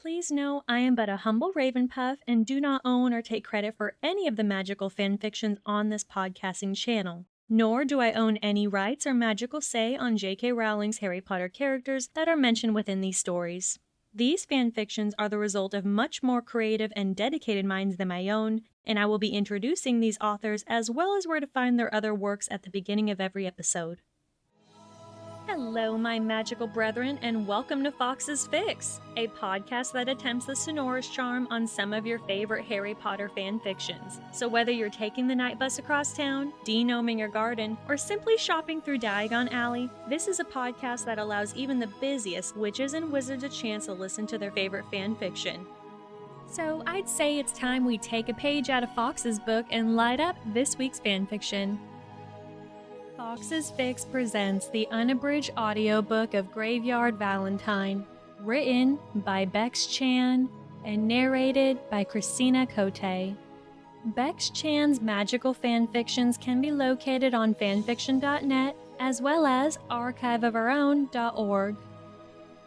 Please know I am but a humble Ravenpuff and do not own or take credit for any of the magical fanfictions on this podcasting channel. Nor do I own any rights or magical say on J.K. Rowling's Harry Potter characters that are mentioned within these stories. These fanfictions are the result of much more creative and dedicated minds than my own, and I will be introducing these authors as well as where to find their other works at the beginning of every episode. Hello, my magical brethren, and welcome to Fawkes Fics, a podcast that attempts the Sonorous Charm on some of your favorite Harry Potter fanfictions. So whether you're taking the night bus across town, de-gnoming your garden, or simply shopping through Diagon Alley, this is a podcast that allows even the busiest witches and wizards a chance to listen to their favorite fanfiction. So I'd say it's time we take a page out of Fawkes' book and light up this week's fanfiction. Fawkes Fics presents the unabridged audiobook of Graveyard Valentine, written by Bex-Chan and narrated by Christina Cote. Bex-Chan's magical fanfictions can be located on fanfiction.net as well as archiveofourown.org.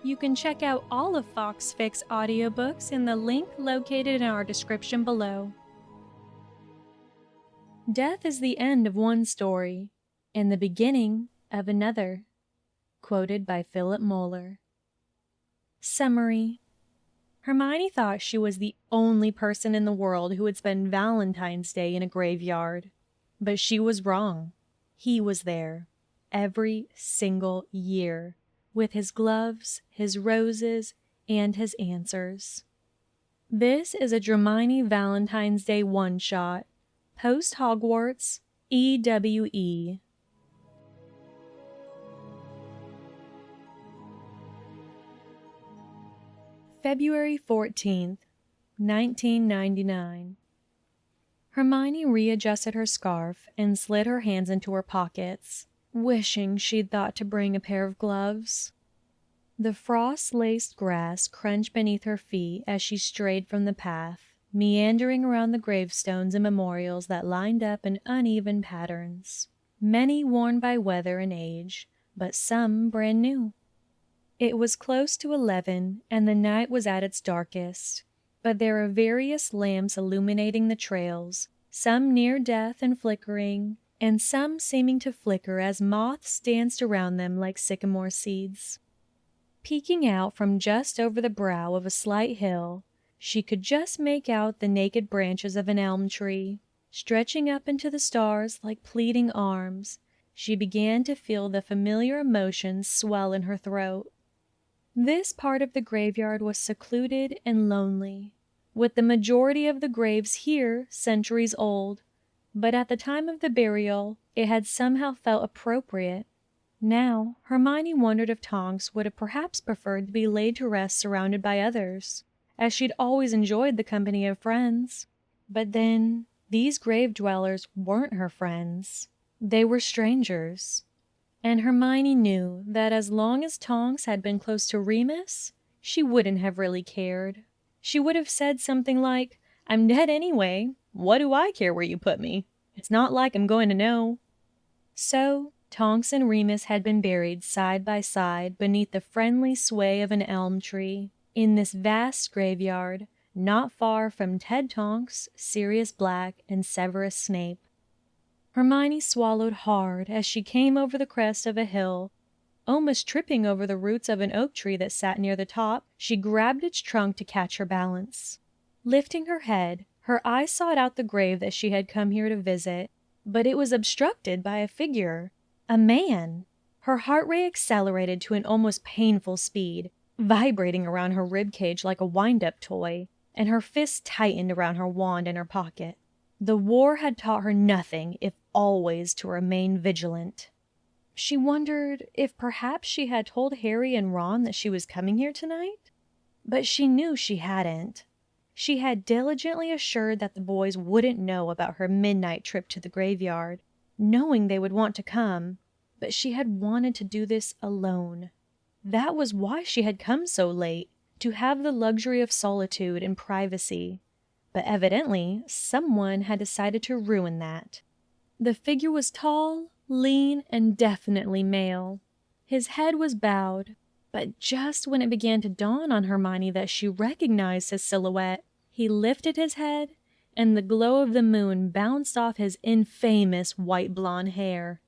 You can check out all of Fawkes Fics audiobooks in the link located in our description below. Death is the end of one story, and the beginning of another. Quoted by Philip Moeller. Summary. Hermione thought she was the only person in the world who would spend Valentine's Day in a graveyard. But she was wrong. He was there, every single year, with his gloves, his roses, and his answers. This is a Dramini Valentine's Day one-shot, post-Hogwarts, EWE. February 14th, 1999. Hermione readjusted her scarf and slid her hands into her pockets, wishing she'd thought to bring a pair of gloves. The frost-laced grass crunched beneath her feet as she strayed from the path, meandering around the gravestones and memorials that lined up in uneven patterns, many worn by weather and age, but some brand new. It was close to 11, and the night was at its darkest, but there were various lamps illuminating the trails, some near death and flickering, and some seeming to flicker as moths danced around them like sycamore seeds. Peeking out from just over the brow of a slight hill, she could just make out the naked branches of an elm tree, stretching up into the stars like pleading arms. She began to feel the familiar emotions swell in her throat. This part of the graveyard was secluded and lonely, with the majority of the graves here centuries old, but at the time of the burial, it had somehow felt appropriate. Now, Hermione wondered if Tonks would have perhaps preferred to be laid to rest surrounded by others, as she'd always enjoyed the company of friends. But then, these grave dwellers weren't her friends. They were strangers. And Hermione knew that as long as Tonks had been close to Remus, she wouldn't have really cared. She would have said something like, "I'm dead anyway. What do I care where you put me? It's not like I'm going to know." So, Tonks and Remus had been buried side by side beneath the friendly sway of an elm tree, in this vast graveyard, not far from Ted Tonks, Sirius Black, and Severus Snape. Hermione swallowed hard as she came over the crest of a hill. Almost tripping over the roots of an oak tree that sat near the top, she grabbed its trunk to catch her balance. Lifting her head, her eyes sought out the grave that she had come here to visit, but it was obstructed by a figure. A man! Her heart rate accelerated to an almost painful speed, vibrating around her ribcage like a wind-up toy, and her fists tightened around her wand in her pocket. The war had taught her nothing if always to remain vigilant. She wondered if perhaps she had told Harry and Ron that she was coming here tonight? But she knew she hadn't. She had diligently assured that the boys wouldn't know about her midnight trip to the graveyard, knowing they would want to come, but she had wanted to do this alone. That was why she had come so late, to have the luxury of solitude and privacy. But evidently, someone had decided to ruin that. The figure was tall, lean, and definitely male. His head was bowed, But just when it began to dawn on Hermione that she recognized his silhouette, he lifted his head, and the glow of the moon bounced off his infamous white blonde hair.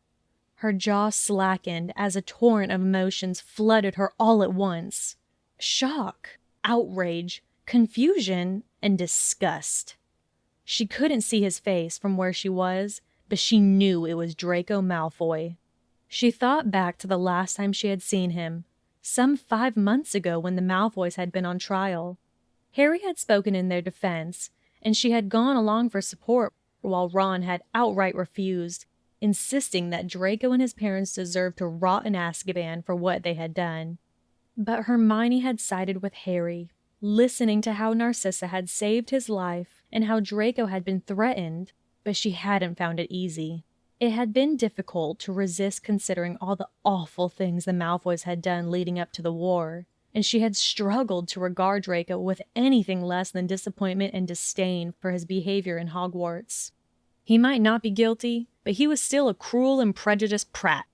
Her jaw slackened as a torrent of emotions flooded her all at once. Shock, outrage, confusion, and disgust. She couldn't see his face from where she was, but she knew it was Draco Malfoy. She thought back to the last time she had seen him, some 5 months ago when the Malfoys had been on trial. Harry had spoken in their defense, and she had gone along for support while Ron had outright refused, insisting that Draco and his parents deserved to rot in Azkaban for what they had done. But Hermione had sided with Harry, listening to how Narcissa had saved his life and how Draco had been threatened, but she hadn't found it easy. It had been difficult to resist considering all the awful things the Malfoys had done leading up to the war, and she had struggled to regard Draco with anything less than disappointment and disdain for his behavior in Hogwarts. He might not be guilty, but he was still a cruel and prejudiced prat.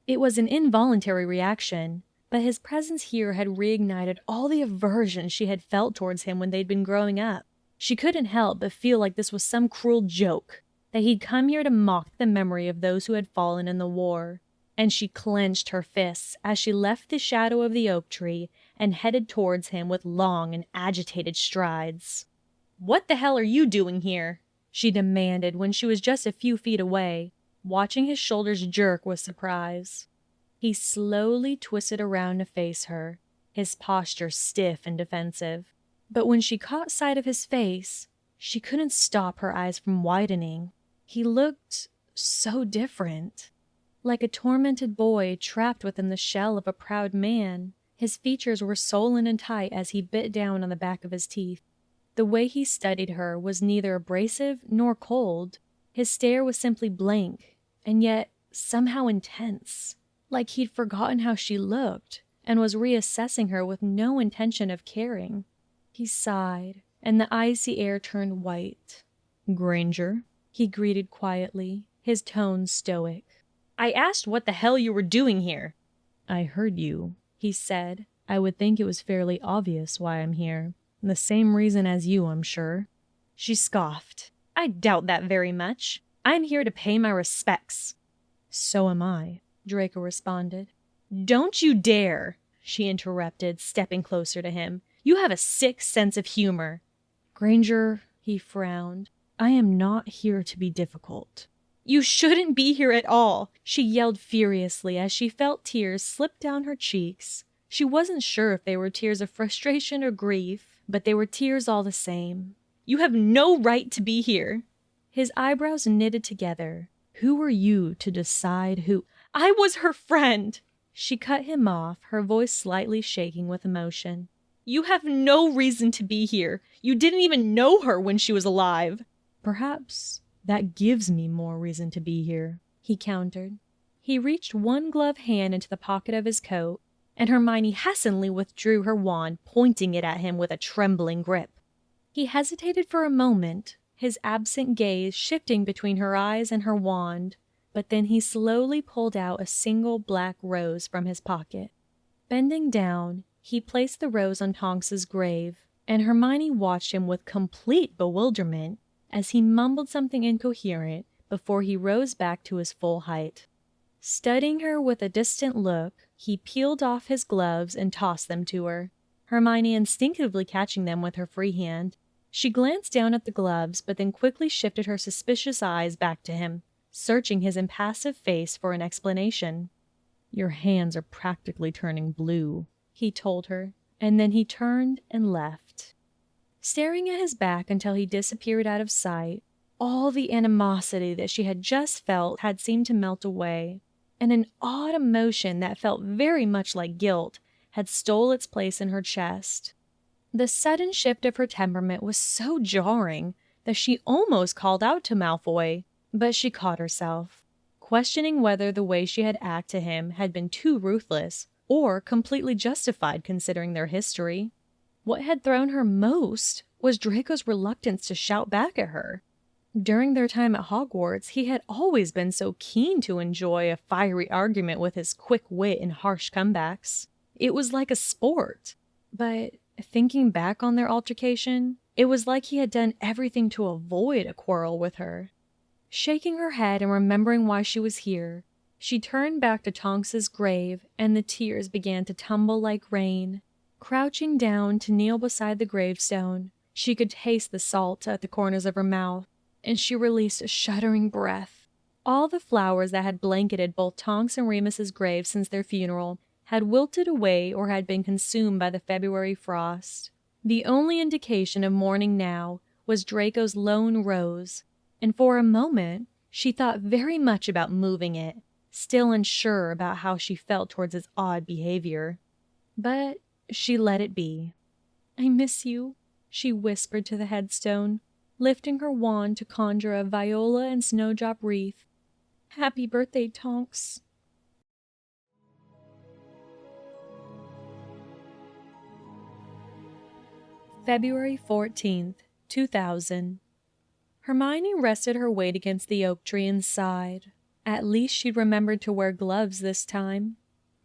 It was an involuntary reaction, but his presence here had reignited all the aversion she had felt towards him when they'd been growing up. She couldn't help but feel like this was some cruel joke, that he'd come here to mock the memory of those who had fallen in the war, and she clenched her fists as she left the shadow of the oak tree and headed towards him with long and agitated strides. "What the hell are you doing here?" she demanded when she was just a few feet away, watching his shoulders jerk with surprise. He slowly twisted around to face her, his posture stiff and defensive. But when she caught sight of his face, she couldn't stop her eyes from widening. He looked so different. Like a tormented boy trapped within the shell of a proud man, his features were sullen and tight as he bit down on the back of his teeth. The way he studied her was neither abrasive nor cold. His stare was simply blank, and yet somehow intense, like he'd forgotten how she looked and was reassessing her with no intention of caring. He sighed, and the icy air turned white. "Granger," he greeted quietly, his tone stoic. "I asked what the hell you were doing here." "I heard you," he said. "I would think it was fairly obvious why I'm here. The same reason as you, I'm sure." She scoffed. "I doubt that very much. I'm here to pay my respects." "So am I," Draco responded. "Don't you dare," she interrupted, stepping closer to him. "You have a sick sense of humor." "Granger," he frowned, "I am not here to be difficult." "You shouldn't be here at all," she yelled furiously as she felt tears slip down her cheeks. She wasn't sure if they were tears of frustration or grief, but they were tears all the same. "You have no right to be here." His eyebrows knitted together. "Who are you to decide who—" "I was her friend." She cut him off, her voice slightly shaking with emotion. "You have no reason to be here. You didn't even know her when she was alive." "Perhaps that gives me more reason to be here," he countered. He reached one gloved hand into the pocket of his coat, and Hermione hastily withdrew her wand, pointing it at him with a trembling grip. He hesitated for a moment, his absent gaze shifting between her eyes and her wand, but then he slowly pulled out a single black rose from his pocket. Bending down, he placed the rose on Tonks's grave, and Hermione watched him with complete bewilderment as he mumbled something incoherent before he rose back to his full height. Studying her with a distant look, he peeled off his gloves and tossed them to her, Hermione instinctively catching them with her free hand. She glanced down at the gloves, but then quickly shifted her suspicious eyes back to him, searching his impassive face for an explanation. "Your hands are practically turning blue," he told her, and then he turned and left. Staring at his back until he disappeared out of sight, all the animosity that she had just felt had seemed to melt away, and an odd emotion that felt very much like guilt had stole its place in her chest. The sudden shift of her temperament was so jarring that she almost called out to Malfoy, but she caught herself, questioning whether the way she had acted to him had been too ruthless or completely justified considering their history. What had thrown her most was Draco's reluctance to shout back at her. During their time at Hogwarts, he had always been so keen to enjoy a fiery argument with his quick wit and harsh comebacks. It was like a sport. But thinking back on their altercation, it was like he had done everything to avoid a quarrel with her. Shaking her head and remembering why she was here, she turned back to Tonks's grave, and the tears began to tumble like rain. Crouching down to kneel beside the gravestone, she could taste the salt at the corners of her mouth, and she released a shuddering breath. All the flowers that had blanketed both Tonks and Remus's graves since their funeral had wilted away or had been consumed by the February frost. The only indication of mourning now was Draco's lone rose, and for a moment she thought very much about moving it, still unsure about how she felt towards his odd behavior. But she let it be. "I miss you," she whispered to the headstone, lifting her wand to conjure a viola and snowdrop wreath. "Happy birthday, Tonks." February 14th, 2000. Hermione rested her weight against the oak tree and sighed. At least she'd remembered to wear gloves this time.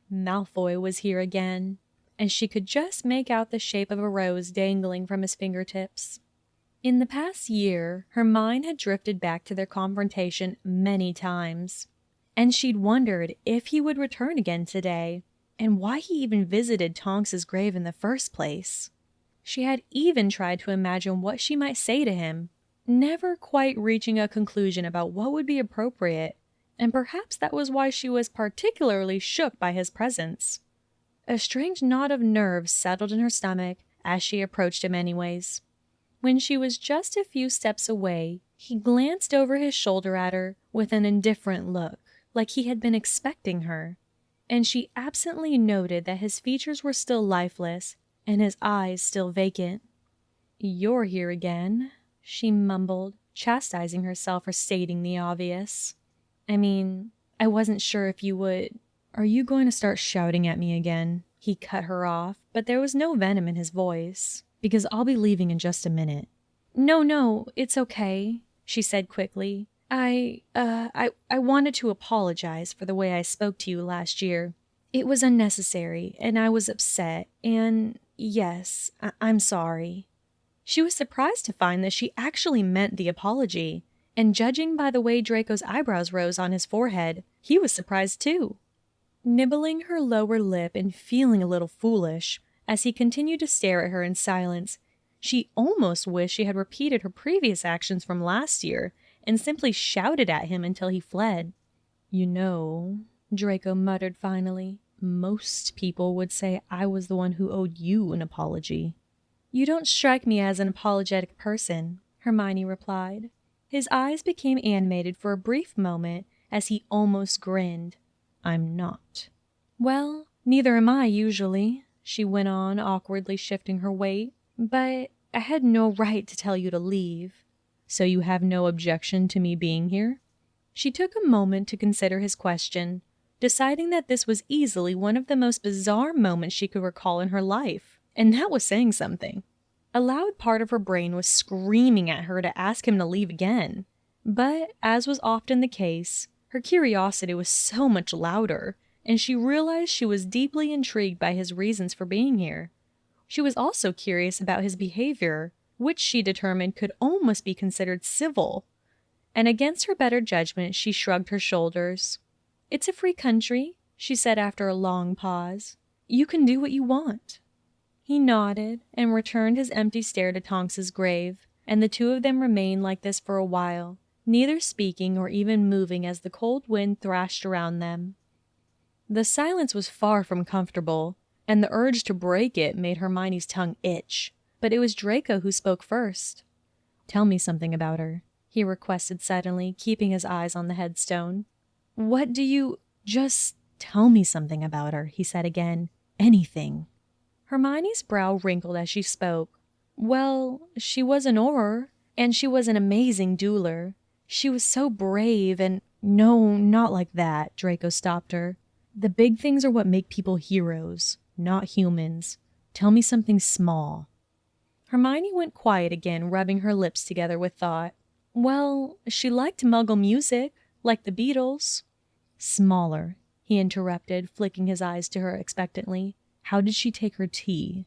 Malfoy was here again, and she could just make out the shape of a rose dangling from his fingertips. In the past year, her mind had drifted back to their confrontation many times, and she'd wondered if he would return again today, and why he even visited Tonks's grave in the first place. She had even tried to imagine what she might say to him, never quite reaching a conclusion about what would be appropriate, and perhaps that was why she was particularly shook by his presence. A strange knot of nerves settled in her stomach as she approached him anyways. When she was just a few steps away, he glanced over his shoulder at her with an indifferent look, like he had been expecting her, and she absently noted that his features were still lifeless and his eyes still vacant. "You're here again," she mumbled, chastising herself for stating the obvious. "I mean, I wasn't sure if you would—" "Are you going to start shouting at me again?" He cut her off, but there was no venom in his voice. "Because I'll be leaving in just a minute." No, it's okay," she said quickly. I wanted to apologize for the way I spoke to you last year. It was unnecessary, and I was upset, and yes, I'm sorry." She was surprised to find that she actually meant the apology, and judging by the way Draco's eyebrows rose on his forehead, he was surprised too. Nibbling her lower lip and feeling a little foolish, as he continued to stare at her in silence, she almost wished she had repeated her previous actions from last year and simply shouted at him until he fled. "You know," Draco muttered finally, "most people would say I was the one who owed you an apology." "You don't strike me as an apologetic person," Hermione replied. His eyes became animated for a brief moment as he almost grinned. "I'm not." "Well, neither am I usually," she went on, awkwardly shifting her weight. "But I had no right to tell you to leave." "So you have no objection to me being here?" She took a moment to consider his question, deciding that this was easily one of the most bizarre moments she could recall in her life, and that was saying something. A loud part of her brain was screaming at her to ask him to leave again, but as was often the case, her curiosity was so much louder, and she realized she was deeply intrigued by his reasons for being here. She was also curious about his behavior, which she determined could almost be considered civil, and against her better judgment she shrugged her shoulders. "It's a free country," she said after a long pause. "You can do what you want." He nodded and returned his empty stare to Tonks's grave, and the two of them remained like this for a while, neither speaking or even moving as the cold wind thrashed around them. The silence was far from comfortable, and the urge to break it made Hermione's tongue itch, but it was Draco who spoke first. "Tell me something about her," he requested suddenly, keeping his eyes on the headstone. "What do you— Just tell me something about her," he said again. "Anything." Hermione's brow wrinkled as she spoke. "Well, she was an Auror, and she was an amazing dueler. She was so brave and—" "No, not like that," Draco stopped her. "The big things are what make people heroes, not humans. Tell me something small." Hermione went quiet again, rubbing her lips together with thought. "Well, she liked Muggle music, like the Beatles." "Smaller," he interrupted, flicking his eyes to her expectantly. How did she take her tea?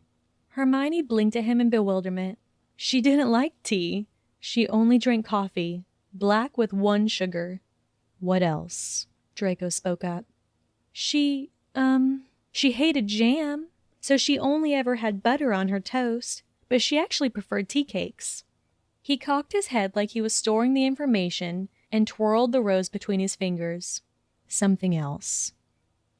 Hermione blinked at him in bewilderment. She didn't like tea. She only drank coffee, black with 1 sugar. What else? Draco spoke up. She hated jam, so she only ever had butter on her toast, but she actually preferred tea cakes. He cocked his head like he was storing the information and twirled the rose between his fingers. Something else.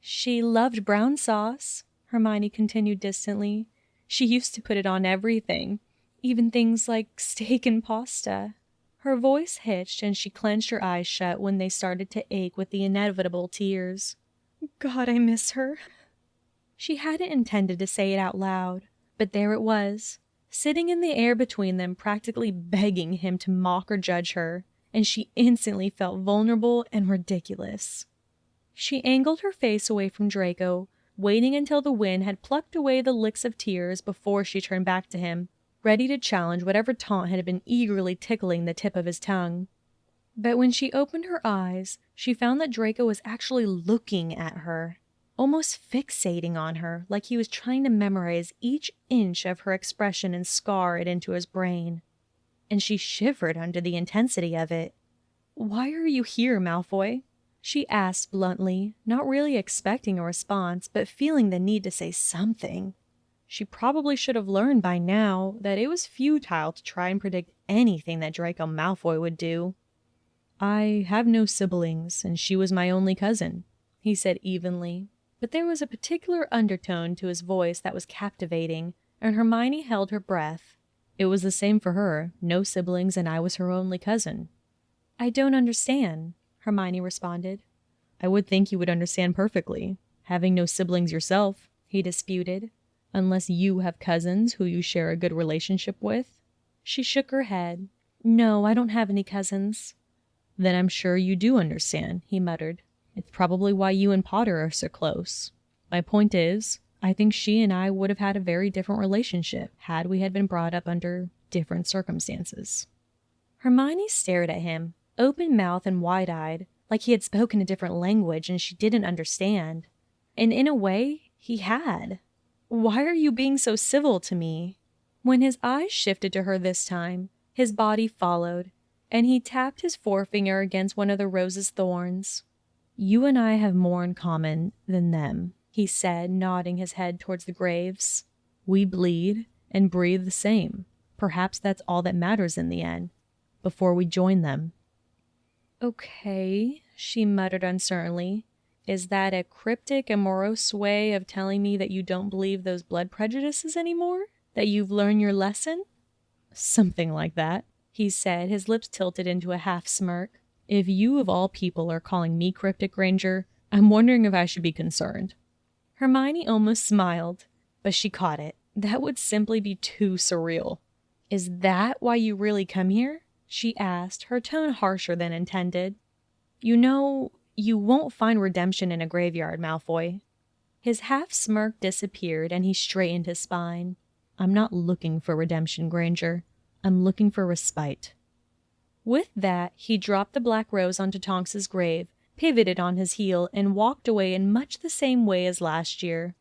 She loved brown sauce, Hermione continued distantly. She used to put it on everything, even things like steak and pasta. Her voice hitched and she clenched her eyes shut when they started to ache with the inevitable tears. God, I miss her. She hadn't intended to say it out loud, but there it was, sitting in the air between them, practically begging him to mock or judge her, and she instantly felt vulnerable and ridiculous. She angled her face away from Draco, waiting until the wind had plucked away the licks of tears before she turned back to him, ready to challenge whatever taunt had been eagerly tickling the tip of his tongue. But when she opened her eyes, she found that Draco was actually looking at her, almost fixating on her, like he was trying to memorize each inch of her expression and scar it into his brain. And she shivered under the intensity of it. "Why are you here, Malfoy?" she asked bluntly, not really expecting a response, but feeling the need to say something. She probably should have learned by now that it was futile to try and predict anything that Draco Malfoy would do. "I have no siblings, and she was my only cousin," he said evenly, but there was a particular undertone to his voice that was captivating, and Hermione held her breath. It was the same for her, no siblings, and I was her only cousin. "I don't understand," Hermione responded. "I would think you would understand perfectly, having no siblings yourself," he disputed, "unless you have cousins who you share a good relationship with." She shook her head. "No, I don't have any cousins." "Then I'm sure you do understand," he muttered. "It's probably why you and Potter are so close. My point is, I think she and I would have had a very different relationship had we had been brought up under different circumstances." Hermione stared at him, open-mouthed and wide-eyed, like he had spoken a different language and she didn't understand. And in a way, he had. "Why are you being so civil to me?" When his eyes shifted to her this time, his body followed, and he tapped his forefinger against one of the rose's thorns. "You and I have more in common than them," he said, nodding his head towards the graves. "We bleed and breathe the same. Perhaps that's all that matters in the end, before we join them." "Okay," she muttered uncertainly. "Is that a cryptic and morose way of telling me that you don't believe those blood prejudices anymore? That you've learned your lesson?" "Something like that," he said, his lips tilted into a half smirk. "If you of all people are calling me cryptic, Granger, I'm wondering if I should be concerned." Hermione almost smiled, but she caught it. That would simply be too surreal. "Is that why you really come here?" she asked, her tone harsher than intended. "You know, you won't find redemption in a graveyard, Malfoy." His half smirk disappeared and he straightened his spine. "I'm not looking for redemption, Granger. I'm looking for respite." With that, he dropped the black rose onto Tonks's grave, pivoted on his heel, and walked away in much the same way as last year.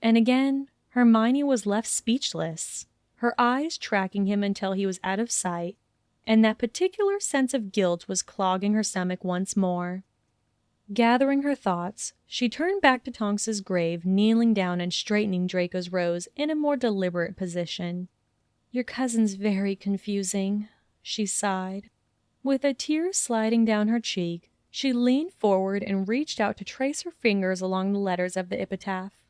And again, Hermione was left speechless, her eyes tracking him until he was out of sight, and that particular sense of guilt was clogging her stomach once more. Gathering her thoughts, she turned back to Tonks's grave, kneeling down and straightening Draco's rose in a more deliberate position. "Your cousin's very confusing," she sighed. With a tear sliding down her cheek, she leaned forward and reached out to trace her fingers along the letters of the epitaph.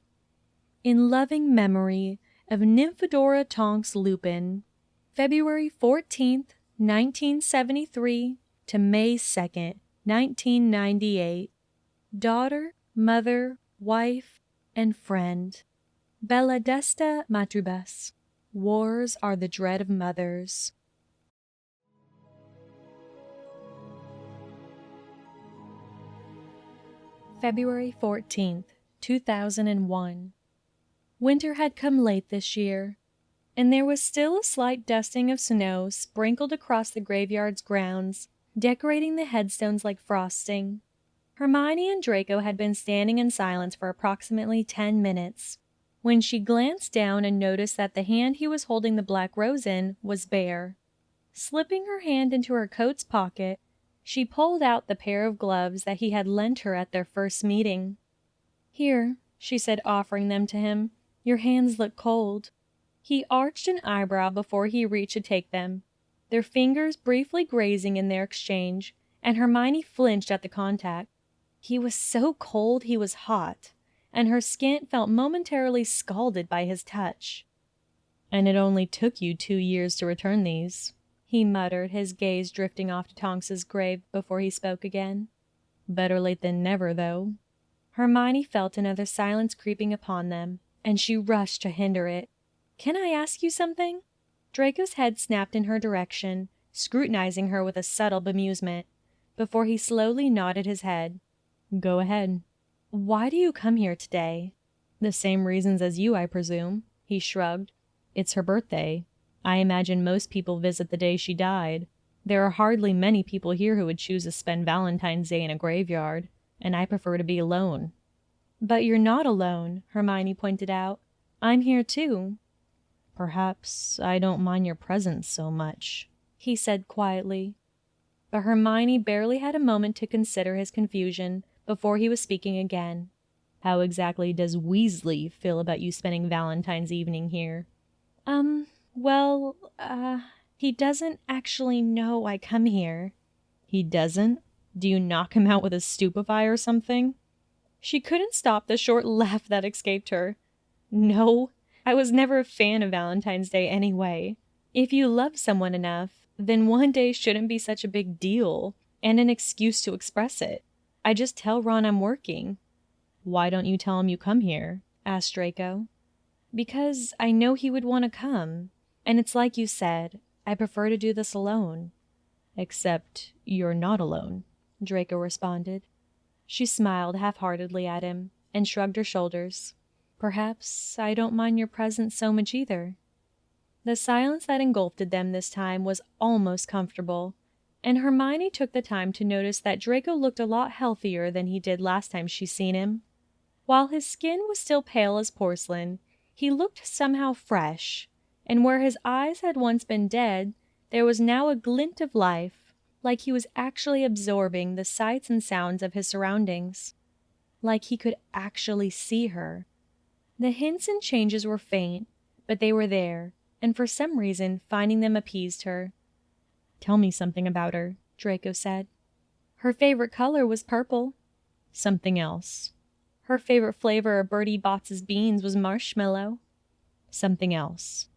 "In loving memory of Nymphadora Tonks Lupin, February 14th, 1973 to May 2nd, 1998. Daughter, mother, wife, and friend. Bella desta matribus. Wars are the dread of mothers." February 14th, 2001. Winter had come late this year, and there was still a slight dusting of snow sprinkled across the graveyard's grounds, decorating the headstones like frosting. Hermione and Draco had been standing in silence for approximately 10 minutes, when she glanced down and noticed that the hand he was holding the black rose in was bare. Slipping her hand into her coat's pocket, she pulled out the pair of gloves that he had lent her at their first meeting. "Here," she said, offering them to him. "Your hands look cold." He arched an eyebrow before he reached to take them, their fingers briefly grazing in their exchange, and Hermione flinched at the contact. He was so cold he was hot, and her skin felt momentarily scalded by his touch. "And it only took you 2 years to return these," he muttered, his gaze drifting off to Tonks's grave before he spoke again. "Better late than never, though." Hermione felt another silence creeping upon them, and she rushed to hinder it. "Can I ask you something?" Draco's head snapped in her direction, scrutinizing her with a subtle bemusement, before he slowly nodded his head. "Go ahead." "Why do you come here today?" "The same reasons as you, I presume," he shrugged. "It's her birthday. I imagine most people visit the day she died. There are hardly many people here who would choose to spend Valentine's Day in a graveyard, and I prefer to be alone." "But you're not alone," Hermione pointed out. "I'm here too." "Perhaps I don't mind your presence so much," he said quietly. But Hermione barely had a moment to consider his confusion before he was speaking again. "How exactly does Weasley feel about you spending Valentine's evening here?" Well, he doesn't actually know I come here." "He doesn't? Do you knock him out with a Spodify or something?" She couldn't stop the short laugh that escaped her. "No, I was never a fan of Valentine's Day anyway. If you love someone enough, then one day shouldn't be such a big deal, and an excuse to express it. I just tell Ron I'm working." "Why don't you tell him you come here?" asked Draco. "Because I know he would want to come. And it's like you said, I prefer to do this alone." "Except you're not alone," Draco responded. She smiled half-heartedly at him and shrugged her shoulders. "Perhaps I don't mind your presence so much either." The silence that engulfed them this time was almost comfortable, and Hermione took the time to notice that Draco looked a lot healthier than he did last time she'd seen him. While his skin was still pale as porcelain, he looked somehow fresh, and where his eyes had once been dead, there was now a glint of life, like he was actually absorbing the sights and sounds of his surroundings. Like he could actually see her. The hints and changes were faint, but they were there, and for some reason finding them appeased her. "Tell me something about her," Draco said. "Her favorite color was purple." "Something else." "Her favorite flavor of Bertie Bott's beans was marshmallow." "Something else."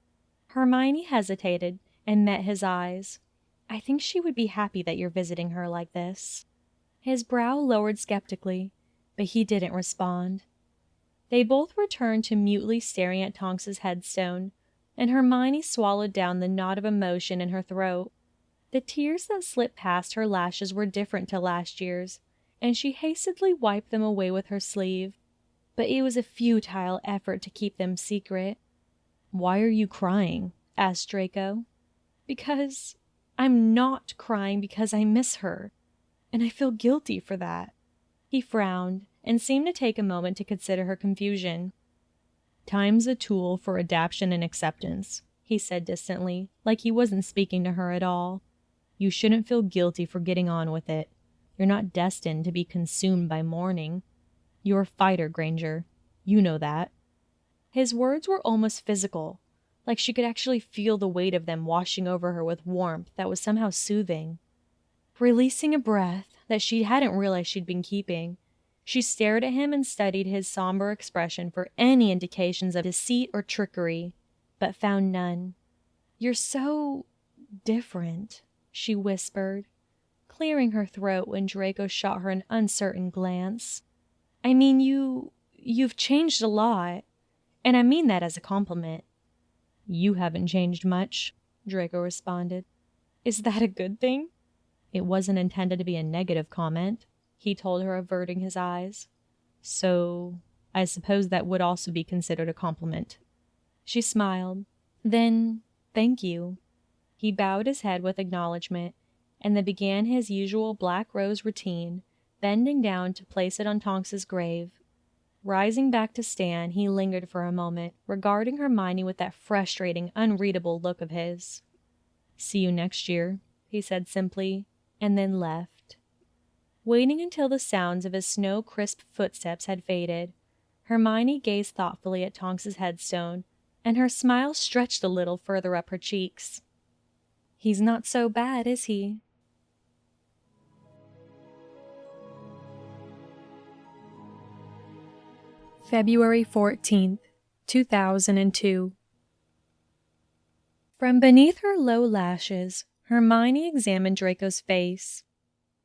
Hermione hesitated and met his eyes. "I think she would be happy that you're visiting her like this." His brow lowered skeptically, but he didn't respond. They both returned to mutely staring at Tonks's headstone, and Hermione swallowed down the knot of emotion in her throat. The tears that slipped past her lashes were different to last year's, and she hastily wiped them away with her sleeve. But it was a futile effort to keep them secret. "Why are you crying?" asked Draco. "Because I'm not crying because I miss her, and I feel guilty for that." He frowned and seemed to take a moment to consider her confusion. "Time's a tool for adaptation and acceptance," he said distantly, like he wasn't speaking to her at all. "You shouldn't feel guilty for getting on with it. You're not destined to be consumed by mourning. You're a fighter, Granger. You know that." His words were almost physical, like she could actually feel the weight of them washing over her with warmth that was somehow soothing. Releasing a breath that she hadn't realized she'd been keeping, she stared at him and studied his somber expression for any indications of deceit or trickery, but found none. "You're so different," she whispered, clearing her throat when Draco shot her an uncertain glance. "I mean, you've changed a lot, and I mean that as a compliment." "You haven't changed much," Draco responded. "Is that a good thing?" "It wasn't intended to be a negative comment," he told her, averting his eyes. "So, I suppose that would also be considered a compliment." She smiled. "Then, thank you." He bowed his head with acknowledgement, and then began his usual black rose routine, bending down to place it on Tonks's grave. Rising back to stand, he lingered for a moment, regarding Hermione with that frustrating, unreadable look of his. "See you next year," he said simply, and then left. Waiting until the sounds of his snow-crisp footsteps had faded, Hermione gazed thoughtfully at Tonks's headstone, and her smile stretched a little further up her cheeks. "He's not so bad, is he?" February 14th, 2002. From beneath her low lashes, Hermione examined Draco's face.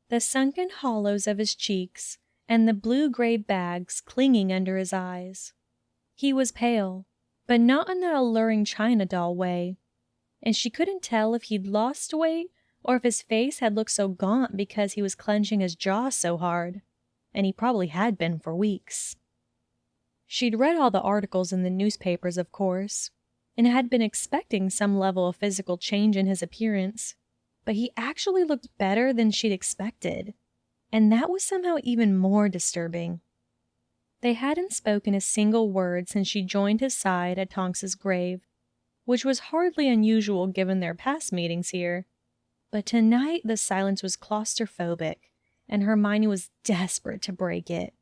The sunken hollows of his cheeks and the blue-gray bags clinging under his eyes. He was pale, but not in that alluring China doll way, and she couldn't tell if he'd lost weight or if his face had looked so gaunt because he was clenching his jaw so hard, and he probably had been for weeks. She'd read all the articles in the newspapers, of course, and had been expecting some level of physical change in his appearance, but he actually looked better than she'd expected, and that was somehow even more disturbing. They hadn't spoken a single word since she joined his side at Tonks's grave, which was hardly unusual given their past meetings here, but tonight the silence was claustrophobic, and Hermione was desperate to break it.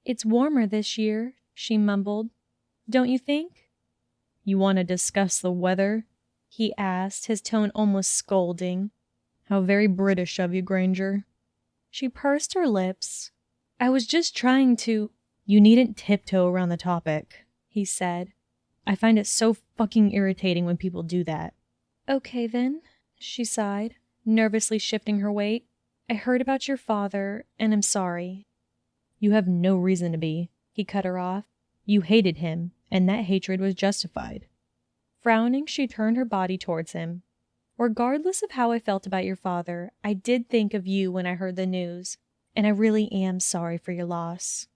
"It's warmer this year," she mumbled. "Don't you think?" "You want to discuss the weather?" he asked, his tone almost scolding. "How very British of you, Granger." She pursed her lips. "I was just trying to—" "You needn't tiptoe around the topic," he said. "I find it so fucking irritating when people do that." "Okay then," she sighed, nervously shifting her weight. "I heard about your father, and I'm sorry." "You have no reason to be," he cut her off. "You hated him, and that hatred was justified." Frowning, she turned her body towards him. "Regardless of how I felt about your father, I did think of you when I heard the news, and I really am sorry for your loss."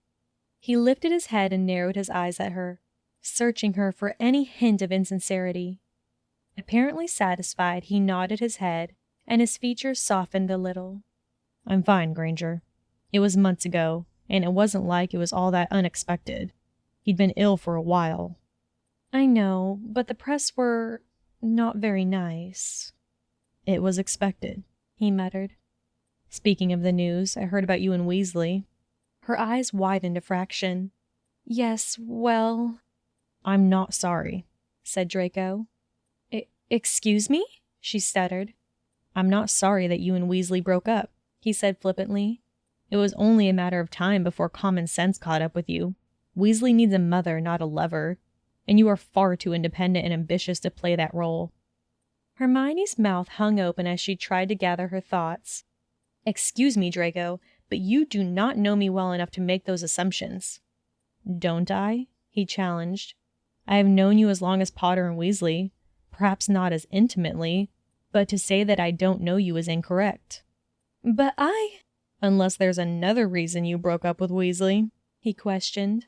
He lifted his head and narrowed his eyes at her, searching her for any hint of insincerity. Apparently satisfied, he nodded his head, and his features softened a little. "I'm fine, Granger. It was months ago, and it wasn't like it was all that unexpected. He'd been ill for a while." "I know, but the press were not very nice." "It was expected," he muttered. "Speaking of the news, I heard about you and Weasley." Her eyes widened a fraction. "Yes, well—" "I'm not sorry," said Draco. Excuse me?" she stuttered. "I'm not sorry that you and Weasley broke up," he said flippantly. "It was only a matter of time before common sense caught up with you. Weasley needs a mother, not a lover, and you are far too independent and ambitious to play that role." Hermione's mouth hung open as she tried to gather her thoughts. "Excuse me, Draco, but you do not know me well enough to make those assumptions." "Don't I?" he challenged. "I have known you as long as Potter and Weasley. Perhaps not as intimately, but to say that I don't know you is incorrect." "But Unless there's another reason you broke up with Weasley," he questioned.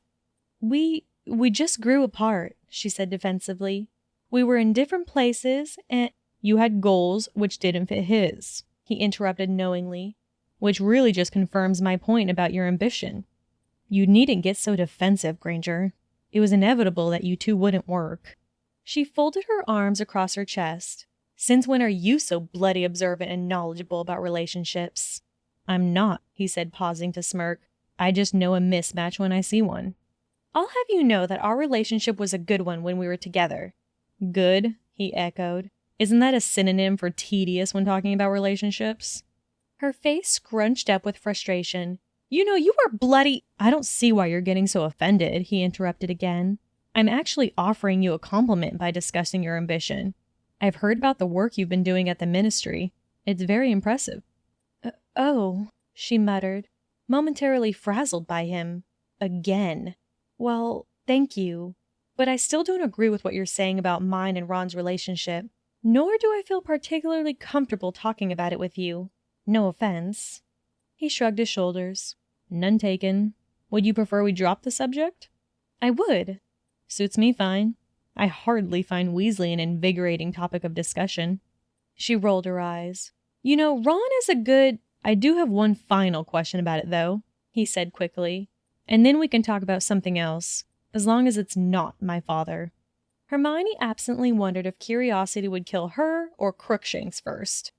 We just grew apart," she said defensively. "We were in different places, and—" "You had goals which didn't fit his," he interrupted knowingly, "which really just confirms my point about your ambition. You needn't get so defensive, Granger. It was inevitable that you two wouldn't work." She folded her arms across her chest. "Since when are you so bloody observant and knowledgeable about relationships?" "I'm not," he said, pausing to smirk. "I just know a mismatch when I see one." "I'll have you know that our relationship was a good one when we were together." "Good?" he echoed. "Isn't that a synonym for tedious when talking about relationships?" Her face scrunched up with frustration. "You know, you are bloody—" "I don't see why you're getting so offended," he interrupted again. "I'm actually offering you a compliment by discussing your ambition. I've heard about the work you've been doing at the ministry. It's very impressive." Oh, she muttered, momentarily frazzled by him. Again. "Well, thank you. But I still don't agree with what you're saying about mine and Ron's relationship. Nor do I feel particularly comfortable talking about it with you. No offense." He shrugged his shoulders. "None taken. Would you prefer we drop the subject?" "I would." "Suits me fine. I hardly find Weasley an invigorating topic of discussion." She rolled her eyes. "You know, Ron is a good—" "I do have one final question about it, though," he said quickly. And then we can talk about something else, as long as it's not my father. Hermione absently wondered if curiosity would kill her or Crookshanks first.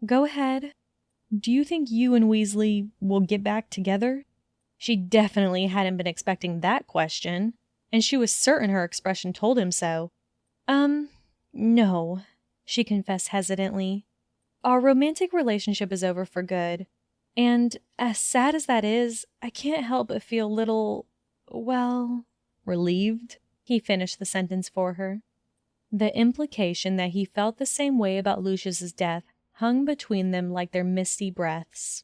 Go ahead. Do you think you and Weasley will get back together? She definitely hadn't been expecting that question, and she was certain her expression told him so. No, she confessed hesitantly. Our romantic relationship is over for good, and as sad as that is, I can't help but feel relieved. He finished the sentence for her. The implication that he felt the same way about Lucius's death hung between them like their misty breaths.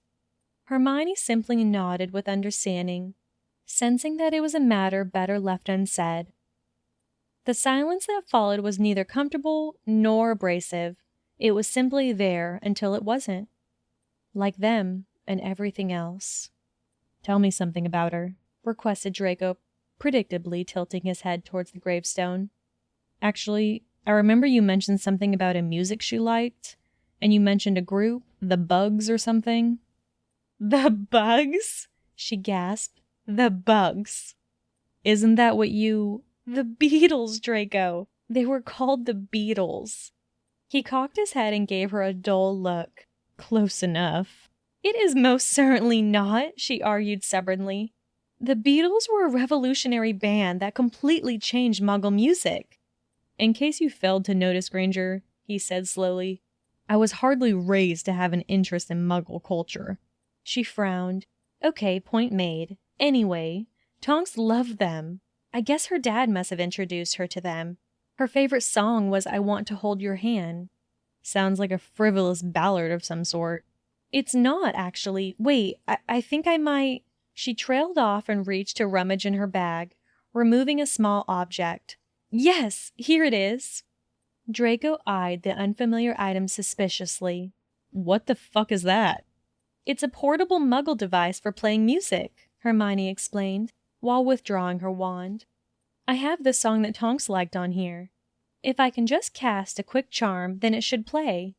Hermione simply nodded with understanding, sensing that it was a matter better left unsaid. The silence that followed was neither comfortable nor abrasive. It was simply there until it wasn't. Like them and everything else. Tell me something about her, requested Draco, predictably tilting his head towards the gravestone. Actually, I remember you mentioned something about a music she liked, and you mentioned a group, the Bugs or something. The Bugs? She gasped. The Bugs. Isn't that what you... The Beatles, Draco. They were called the Beatles. He cocked his head and gave her a dull look. Close enough. It is most certainly not, she argued stubbornly. The Beatles were a revolutionary band that completely changed Muggle music. In case you failed to notice, Granger, he said slowly, I was hardly raised to have an interest in Muggle culture. She frowned. Okay, point made. Anyway, Tonks loved them. I guess her dad must have introduced her to them. Her favorite song was I Want to Hold Your Hand. Sounds like a frivolous ballad of some sort. It's not, actually. Wait, I think I might... She trailed off and reached to rummage in her bag, removing a small object. Yes, here it is. Draco eyed the unfamiliar item suspiciously. What the fuck is that? It's a portable Muggle device for playing music, Hermione explained, while withdrawing her wand. I have the song that Tonks liked on here. If I can just cast a quick charm, then it should play.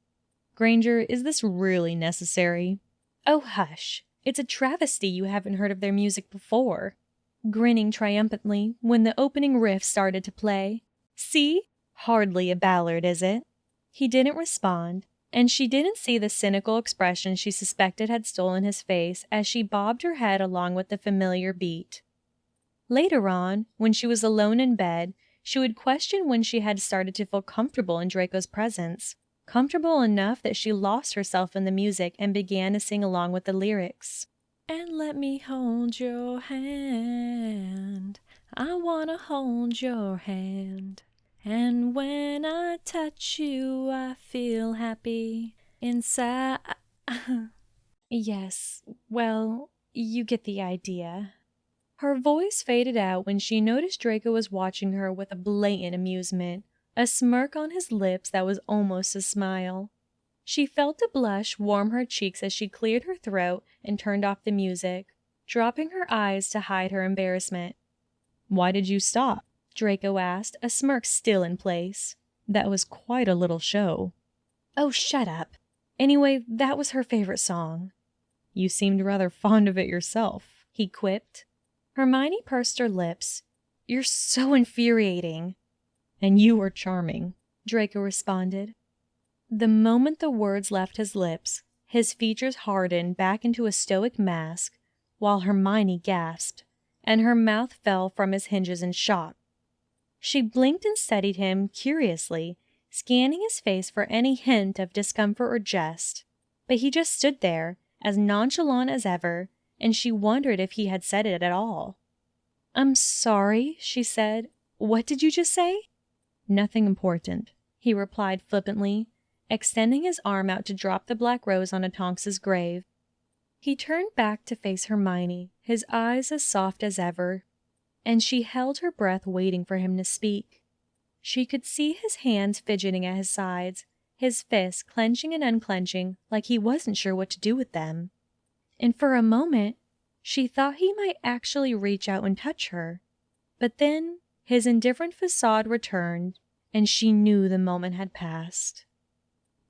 Granger, is this really necessary? Oh, hush. It's a travesty you haven't heard of their music before. Grinning triumphantly when the opening riff started to play. See? Hardly a ballad, is it? He didn't respond, and she didn't see the cynical expression she suspected had stolen his face as she bobbed her head along with the familiar beat. Later on, when she was alone in bed, she would question when she had started to feel comfortable in Draco's presence, comfortable enough that she lost herself in the music and began to sing along with the lyrics. And let me hold your hand, I wanna hold your hand. And when I touch you, I feel happy inside. Yes, well, you get the idea. Her voice faded out when she noticed Draco was watching her with a blatant amusement, a smirk on his lips that was almost a smile. She felt a blush warm her cheeks as she cleared her throat and turned off the music, dropping her eyes to hide her embarrassment. Why did you stop? Draco asked, a smirk still in place. That was quite a little show. Oh, shut up. Anyway, that was her favorite song. You seemed rather fond of it yourself, he quipped. Hermione pursed her lips. You're so infuriating. And you are charming, Draco responded. The moment the words left his lips, his features hardened back into a stoic mask, while Hermione gasped, and her mouth fell from its hinges in shock. She blinked and studied him curiously, scanning his face for any hint of discomfort or jest, but he just stood there, as nonchalant as ever, and she wondered if he had said it at all. I'm sorry, she said. What did you just say? Nothing important, he replied flippantly, extending his arm out to drop the black rose on a Tonks's grave. He turned back to face Hermione, his eyes as soft as ever, and she held her breath waiting for him to speak. She could see his hands fidgeting at his sides, his fists clenching and unclenching like he wasn't sure what to do with them. And for a moment, she thought he might actually reach out and touch her. But then his indifferent facade returned, and she knew the moment had passed.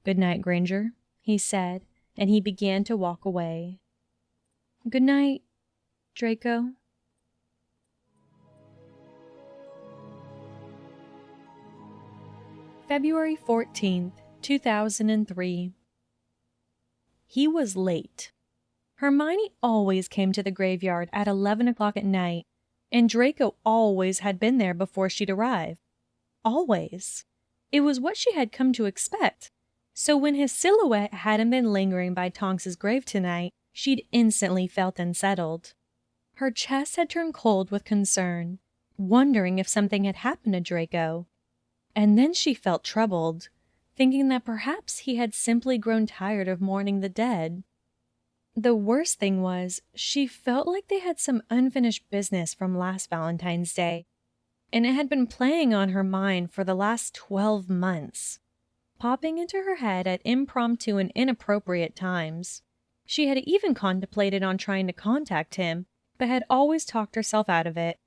Good night, Granger, he said, and he began to walk away. Good night, Draco. February 14th, 2003. He was late. Hermione always came to the graveyard at 11 o'clock at night, and Draco always had been there before she'd arrive. Always. It was what she had come to expect. So when his silhouette hadn't been lingering by Tonks's grave tonight, she'd instantly felt unsettled. Her chest had turned cold with concern, wondering if something had happened to Draco. And then she felt troubled, thinking that perhaps he had simply grown tired of mourning the dead. The worst thing was, she felt like they had some unfinished business from last Valentine's Day, and it had been playing on her mind for the last 12 months, popping into her head at impromptu and inappropriate times. She had even contemplated on trying to contact him, but had always talked herself out of it.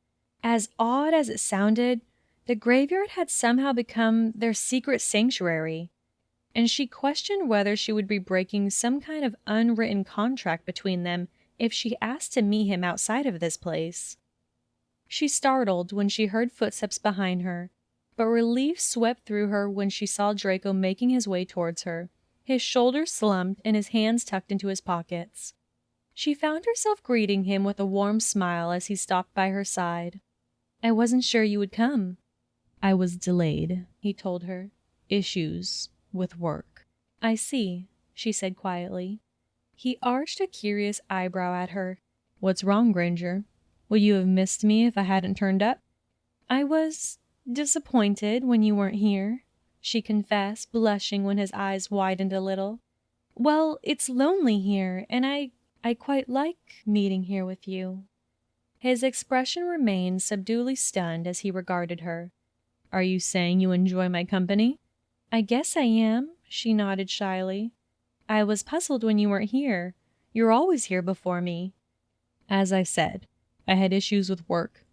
As odd as it sounded, the graveyard had somehow become their secret sanctuary, and she questioned whether she would be breaking some kind of unwritten contract between them if she asked to meet him outside of this place. She startled when she heard footsteps behind her, but relief swept through her when she saw Draco making his way towards her, his shoulders slumped and his hands tucked into his pockets. She found herself greeting him with a warm smile as he stopped by her side. "I wasn't sure you would come." "I was delayed," he told her. "Issues with work." "I see," she said quietly. He arched a curious eyebrow at her. "What's wrong, Granger? Would you have missed me if I hadn't turned up?" "I was disappointed when you weren't here," she confessed, blushing when his eyes widened a little. "Well, it's lonely here, and I quite like meeting here with you." His expression remained subduedly stunned as he regarded her. "Are you saying you enjoy my company?" "I guess I am," she nodded shyly. "I was puzzled when you weren't here. You're always here before me." "As I said, I had issues with work.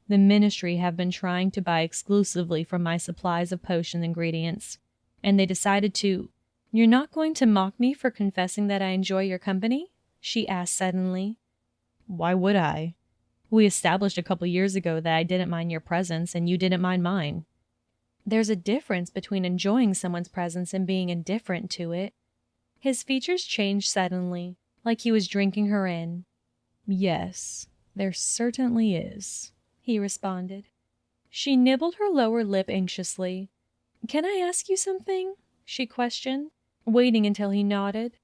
The ministry have been trying to buy exclusively from my supplies of potion ingredients, and they decided to—" "You're not going to mock me for confessing that I enjoy your company?" she asked suddenly. "Why would I? We established a couple years ago that I didn't mind your presence and you didn't mind mine." "There's a difference between enjoying someone's presence and being indifferent to it." His features changed suddenly, like he was drinking her in. "Yes, there certainly is," he responded. She nibbled her lower lip anxiously. "Can I ask you something?" she questioned, waiting until he nodded.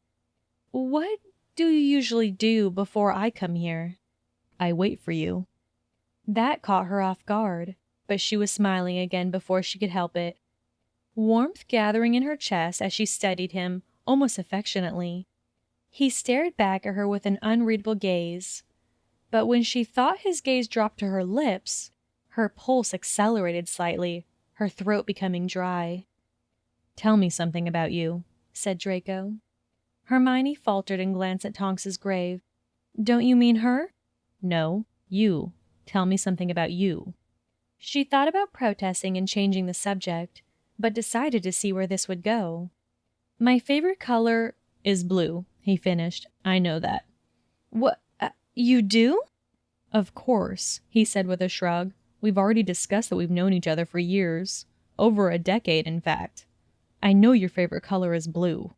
"What do you usually do before I come here?" "I wait for you." That caught her off guard, but she was smiling again before she could help it, warmth gathering in her chest as she studied him, almost affectionately. He stared back at her with an unreadable gaze, but when she thought his gaze dropped to her lips, her pulse accelerated slightly, her throat becoming dry. "Tell me something about you," said Draco. Hermione faltered and glanced at Tonks's grave. "Don't you mean her?" "No, you. Tell me something about you." She thought about protesting and changing the subject, but decided to see where this would go. "My favorite color is blue," he finished. "I know that." "What? You do?" "Of course," he said with a shrug. "We've already discussed that we've known each other for years. Over a decade, in fact. I know your favorite color is blue."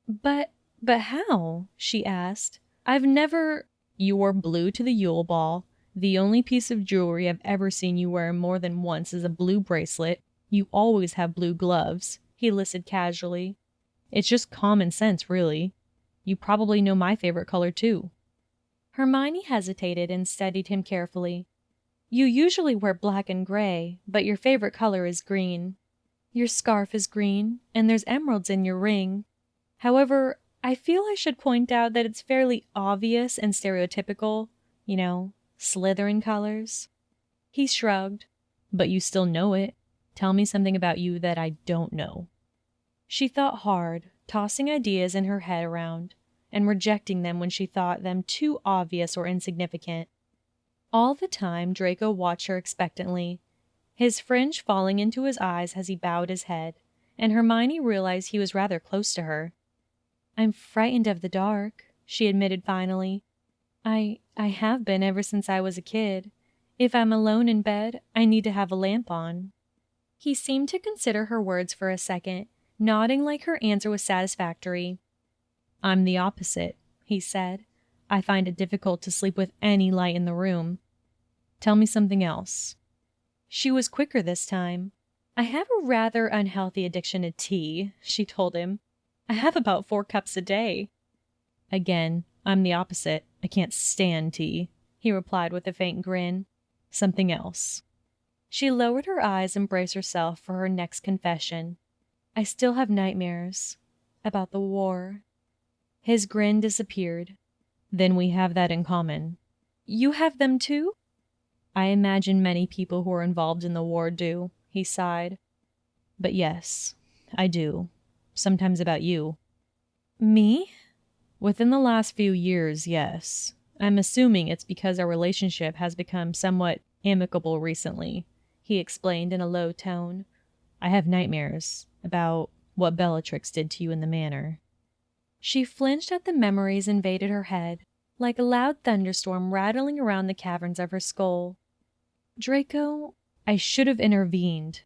But how?" she asked. "I've never—" "You wore blue to the Yule Ball. The only piece of jewelry I've ever seen you wear more than once is a blue bracelet. You always have blue gloves," he listed casually. "It's just common sense, really. You probably know my favorite color, too." Hermione hesitated and studied him carefully. "You usually wear black and gray, but your favorite color is green. Your scarf is green, and there's emeralds in your ring. However, I feel I should point out that it's fairly obvious and stereotypical, Slytherin colors." He shrugged. "But you still know it. Tell me something about you that I don't know." She thought hard, tossing ideas in her head around, and rejecting them when she thought them too obvious or insignificant. All the time, Draco watched her expectantly, his fringe falling into his eyes as he bowed his head, and Hermione realized he was rather close to her. "I'm frightened of the dark," she admitted finally. I have been ever since I was a kid. If I'm alone in bed, I need to have a lamp on." He seemed to consider her words for a second, nodding like her answer was satisfactory. "I'm the opposite," he said. "I find it difficult to sleep with any light in the room. Tell me something else." She was quicker this time. "I have a rather unhealthy addiction to tea," she told him. "I have about 4 cups a day." "Again, I'm the opposite. I can't stand tea," he replied with a faint grin. "Something else." She lowered her eyes and braced herself for her next confession. "I still have nightmares about the war." His grin disappeared. "Then we have that in common." "You have them too?" "I imagine many people who are involved in the war do," he sighed. "But yes, I do. Sometimes about you." "Me?" "Within the last few years, yes. I'm assuming it's because our relationship has become somewhat amicable recently," he explained in a low tone. "I have nightmares about what Bellatrix did to you in the manor." She flinched at the memories invaded her head, like a loud thunderstorm rattling around the caverns of her skull. "Draco, I should have intervened."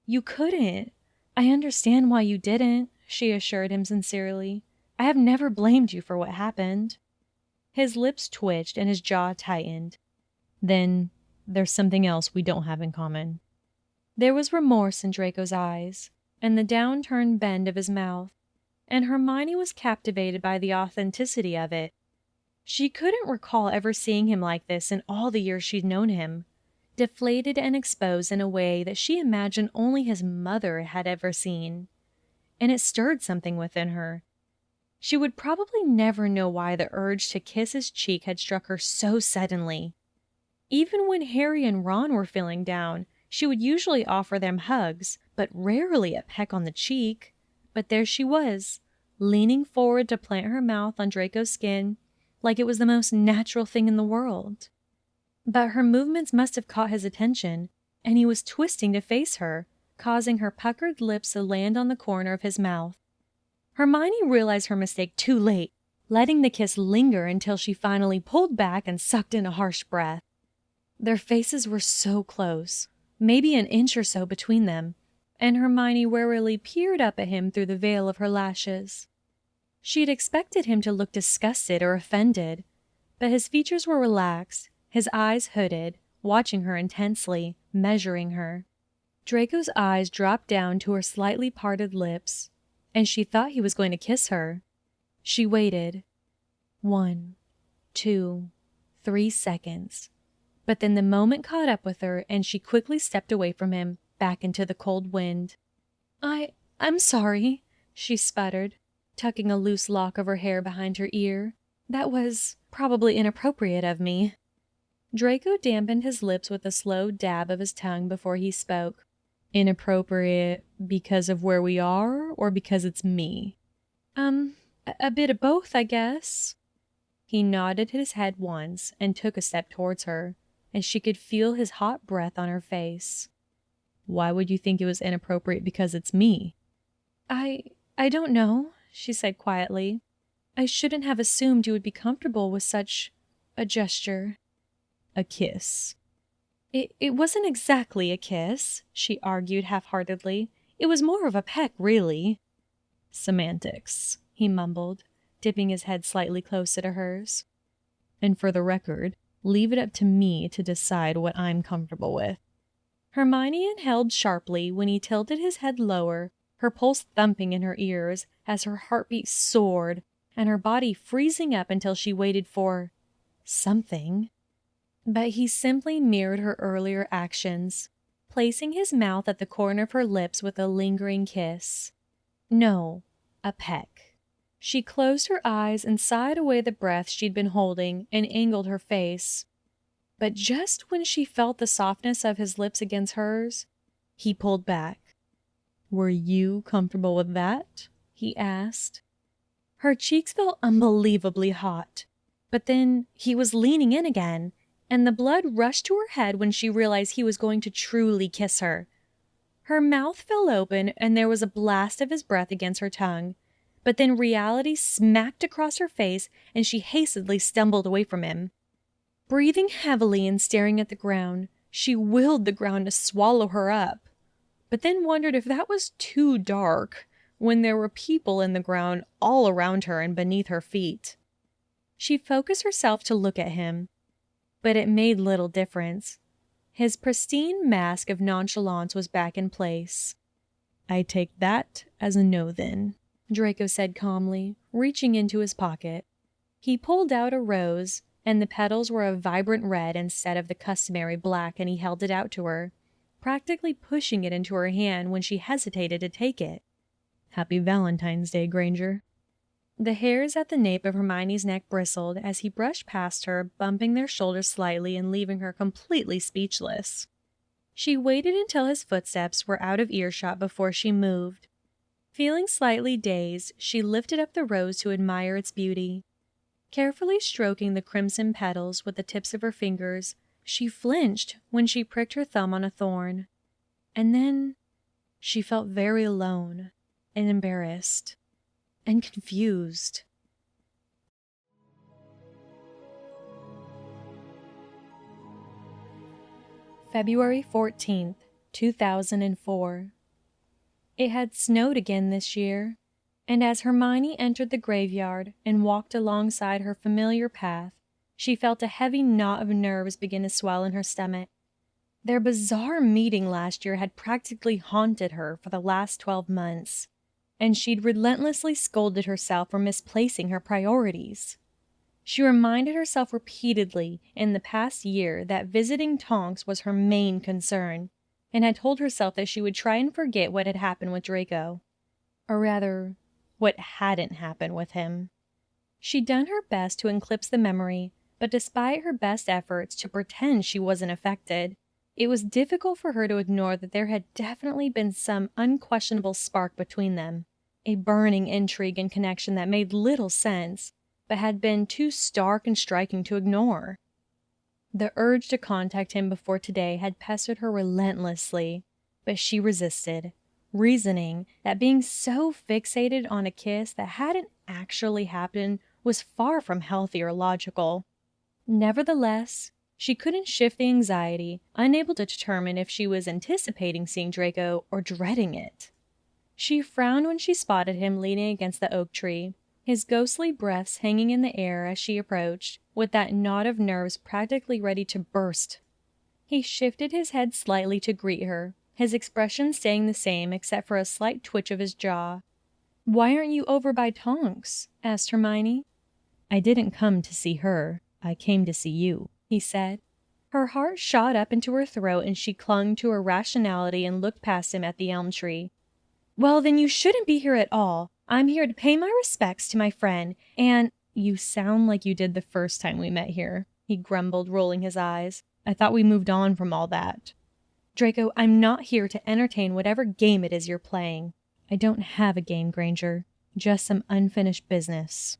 "You couldn't. I understand why you didn't," she assured him sincerely. "I have never blamed you for what happened." His lips twitched and his jaw tightened. "Then there's something else we don't have in common." There was remorse in Draco's eyes, and the downturned bend of his mouth, and Hermione was captivated by the authenticity of it. She couldn't recall ever seeing him like this in all the years she'd known him, deflated and exposed in a way that she imagined only his mother had ever seen. And it stirred something within her. She would probably never know why the urge to kiss his cheek had struck her so suddenly. Even when Harry and Ron were feeling down, she would usually offer them hugs, but rarely a peck on the cheek. But there she was, leaning forward to plant her mouth on Draco's skin, like it was the most natural thing in the world. But her movements must have caught his attention, and he was twisting to face her, causing her puckered lips to land on the corner of his mouth. Hermione realized her mistake too late, letting the kiss linger until she finally pulled back and sucked in a harsh breath. Their faces were so close, maybe an inch or so between them, and Hermione warily peered up at him through the veil of her lashes. She had expected him to look disgusted or offended, but his features were relaxed, his eyes hooded, watching her intensely, measuring her. Draco's eyes dropped down to her slightly parted lips, and she thought he was going to kiss her. She waited. 1, 2, 3 seconds. But then the moment caught up with her, and she quickly stepped away from him, back into the cold wind. I'm sorry," she sputtered, tucking a loose lock of her hair behind her ear. "That was probably inappropriate of me." Draco dampened his lips with a slow dab of his tongue before he spoke. "Inappropriate because of where we are, or because it's me?" A bit of both, I guess." He nodded his head once and took a step towards her, and she could feel his hot breath on her face. "Why would you think it was inappropriate because it's me?" I don't know," she said quietly. "I shouldn't have assumed you would be comfortable with such a gesture." "A kiss." It wasn't exactly a kiss," she argued half-heartedly. "It was more of a peck, really." "Semantics," he mumbled, dipping his head slightly closer to hers. "And for the record, leave it up to me to decide what I'm comfortable with." Hermione inhaled sharply when he tilted his head lower, her pulse thumping in her ears as her heartbeat soared, and her body freezing up until she waited for something. But he simply mirrored her earlier actions, placing his mouth at the corner of her lips with a lingering kiss. No, a peck. She closed her eyes and sighed away the breath she'd been holding and angled her face. But just when she felt the softness of his lips against hers, he pulled back. "Were you comfortable with that?" he asked. Her cheeks felt unbelievably hot, but then he was leaning in again, and the blood rushed to her head when she realized he was going to truly kiss her. Her mouth fell open and there was a blast of his breath against her tongue, but then reality smacked across her face and she hastily stumbled away from him. Breathing heavily and staring at the ground, she willed the ground to swallow her up. but then wondered if that was too dark when there were people in the ground all around her and beneath her feet. She focused herself to look at him, but it made little difference. His pristine mask of nonchalance was back in place. "I take that as a no then," Draco said calmly, reaching into his pocket. He pulled out a rose, and the petals were a vibrant red instead of the customary black, and he held it out to her, practically pushing it into her hand when she hesitated to take it. "Happy Valentine's Day, Granger." The hairs at the nape of Hermione's neck bristled as he brushed past her, bumping their shoulders slightly and leaving her completely speechless. She waited until his footsteps were out of earshot before she moved. Feeling slightly dazed, she lifted up the rose to admire its beauty. Carefully stroking the crimson petals with the tips of her fingers, she flinched when she pricked her thumb on a thorn. And then she felt very alone and embarrassed and confused. February 14th, 2004. It had snowed again this year, and as Hermione entered the graveyard and walked alongside her familiar path, she felt a heavy knot of nerves begin to swell in her stomach. Their bizarre meeting last year had practically haunted her for the last 12 months, and she'd relentlessly scolded herself for misplacing her priorities. She reminded herself repeatedly in the past year that visiting Tonks was her main concern, and had told herself that she would try and forget what had happened with Draco. Or rather, what hadn't happened with him. She'd done her best to eclipse the memory, but despite her best efforts to pretend she wasn't affected, it was difficult for her to ignore that there had definitely been some unquestionable spark between them, a burning intrigue and connection that made little sense, but had been too stark and striking to ignore. The urge to contact him before today had pestered her relentlessly, but she resisted, reasoning that being so fixated on a kiss that hadn't actually happened was far from healthy or logical. Nevertheless, she couldn't shift the anxiety, unable to determine if she was anticipating seeing Draco or dreading it. She frowned when she spotted him leaning against the oak tree, his ghostly breaths hanging in the air as she approached, with that knot of nerves practically ready to burst. He shifted his head slightly to greet her, his expression staying the same except for a slight twitch of his jaw. "Why aren't you over by Tonks?" asked Hermione. "I didn't come to see her. I came to see you," he said. Her heart shot up into her throat and she clung to her rationality and looked past him at the elm tree. "Well, then you shouldn't be here at all. I'm here to pay my respects to my friend, and—" "You sound like you did the first time we met here," he grumbled, rolling his eyes. "I thought we moved on from all that." "Draco, I'm not here to entertain whatever game it is you're playing." "I don't have a game, Granger. Just some unfinished business."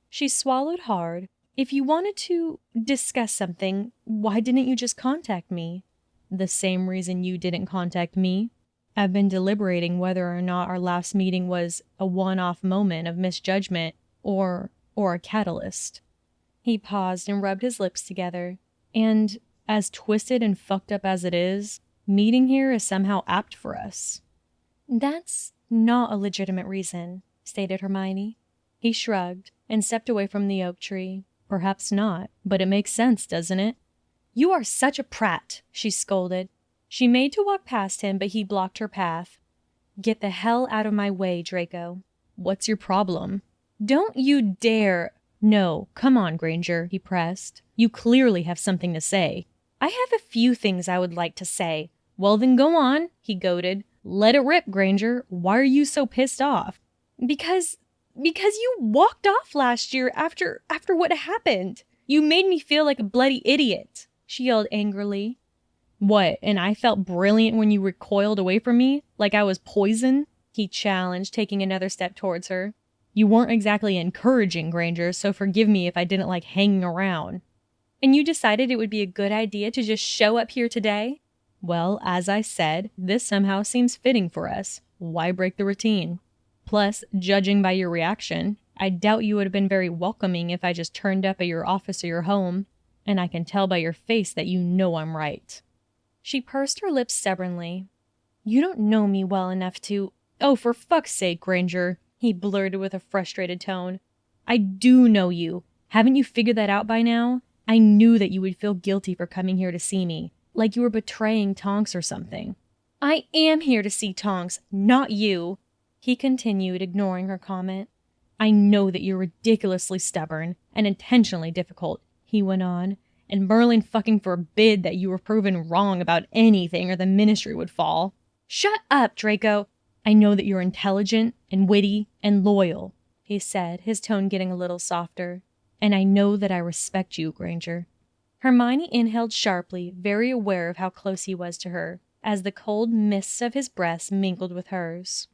She swallowed hard. "If you wanted to discuss something, why didn't you just contact me?" "The same reason you didn't contact me. I've been deliberating whether or not our last meeting was a one-off moment of misjudgment or a catalyst." He paused and rubbed his lips together. "And as twisted and fucked up as it is, meeting here is somehow apt for us." "That's not a legitimate reason," stated Hermione. He shrugged and stepped away from the oak tree. "Perhaps not, but it makes sense, doesn't it?" "You are such a prat," she scolded. She made to walk past him, but he blocked her path. "Get the hell out of my way, Draco." "What's your problem?" "Don't you dare—" "No, come on, Granger," he pressed. "You clearly have something to say." "I have a few things I would like to say." "Well, then go on," he goaded. "Let it rip, Granger. Why are you so pissed off?" Because you walked off last year after what happened. You made me feel like a bloody idiot," she yelled angrily. "What, and I felt brilliant when you recoiled away from me, like I was poison?" he challenged, taking another step towards her. "You weren't exactly encouraging, Granger, so forgive me if I didn't like hanging around." "And you decided it would be a good idea to just show up here today?" "Well, as I said, this somehow seems fitting for us. Why break the routine? Plus, judging by your reaction, I doubt you would have been very welcoming if I just turned up at your office or your home, and I can tell by your face that you know I'm right." She pursed her lips stubbornly. You don't know me well enough to— Oh, for fuck's sake, Granger, he blurted with a frustrated tone. I do know you. Haven't you figured that out by now? I knew that you would feel guilty for coming here to see me, like you were betraying Tonks or something. I am here to see Tonks, not you, he continued, ignoring her comment. I know that you're ridiculously stubborn and intentionally difficult, he went on, and Merlin fucking forbid that you were proven wrong about anything or the ministry would fall. Shut up, Draco. I know that you're intelligent and witty and loyal, he said, his tone getting a little softer. And I know that I respect you, Granger. Hermione inhaled sharply, very aware of how close he was to her, as the cold mists of his breath mingled with hers.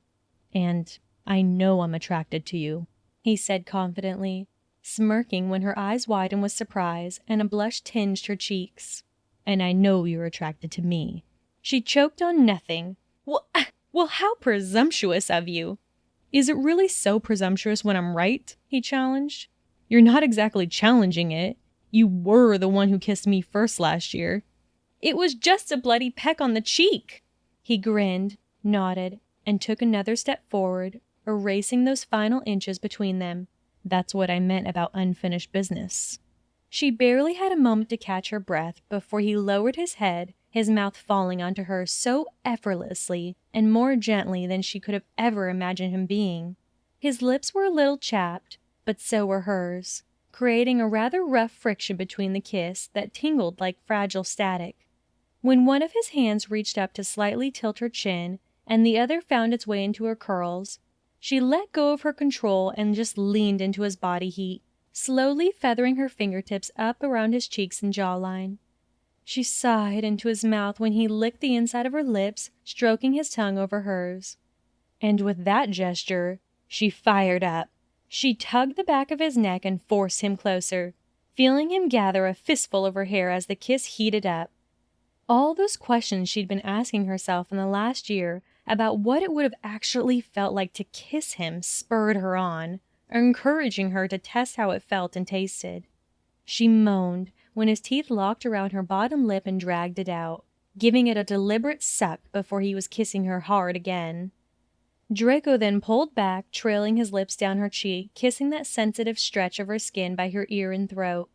And I know I'm attracted to you, he said confidently, smirking when her eyes widened with surprise and a blush tinged her cheeks. And I know you're attracted to me. She choked on nothing. Well, how presumptuous of you. Is it really so presumptuous when I'm right? He challenged. You're not exactly challenging it. You were the one who kissed me first last year. It was just a bloody peck on the cheek. He grinned, nodded, and took another step forward, erasing those final inches between them. That's what I meant about unfinished business. She barely had a moment to catch her breath before he lowered his head, his mouth falling onto her so effortlessly and more gently than she could have ever imagined him being. His lips were a little chapped, but so were hers, creating a rather rough friction between the kiss that tingled like fragile static. When one of his hands reached up to slightly tilt her chin and the other found its way into her curls, she let go of her control and just leaned into his body heat, slowly feathering her fingertips up around his cheeks and jawline. She sighed into his mouth when he licked the inside of her lips, stroking his tongue over hers. And with that gesture, she fired up. She tugged the back of his neck and forced him closer, feeling him gather a fistful of her hair as the kiss heated up. All those questions she'd been asking herself in the last year about what it would have actually felt like to kiss him spurred her on, encouraging her to test how it felt and tasted. She moaned when his teeth locked around her bottom lip and dragged it out, giving it a deliberate suck before he was kissing her hard again. Draco then pulled back, trailing his lips down her cheek, kissing that sensitive stretch of her skin by her ear and throat.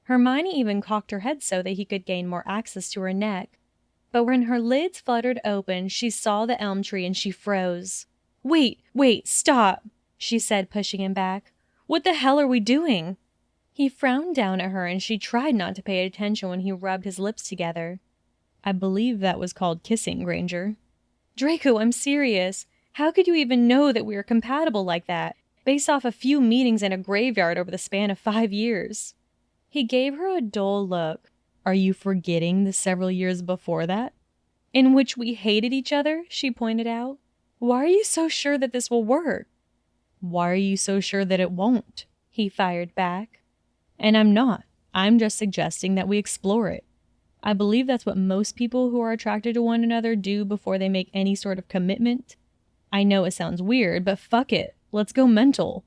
Hermione even cocked her head so that he could gain more access to her neck. But when her lids fluttered open, she saw the elm tree and she froze. Wait, stop, she said, pushing him back. What the hell are we doing? He frowned down at her and she tried not to pay attention when he rubbed his lips together. I believe that was called kissing, Granger. Draco, I'm serious. How could you even know that we were compatible like that, based off a few meetings in a graveyard over the span of 5 years? He gave her a dull look. Are you forgetting the several years before that? In which we hated each other, she pointed out. Why are you so sure that this will work? Why are you so sure that it won't? He fired back. And I'm not. I'm just suggesting that we explore it. I believe that's what most people who are attracted to one another do before they make any sort of commitment. I know it sounds weird, but fuck it. Let's go mental.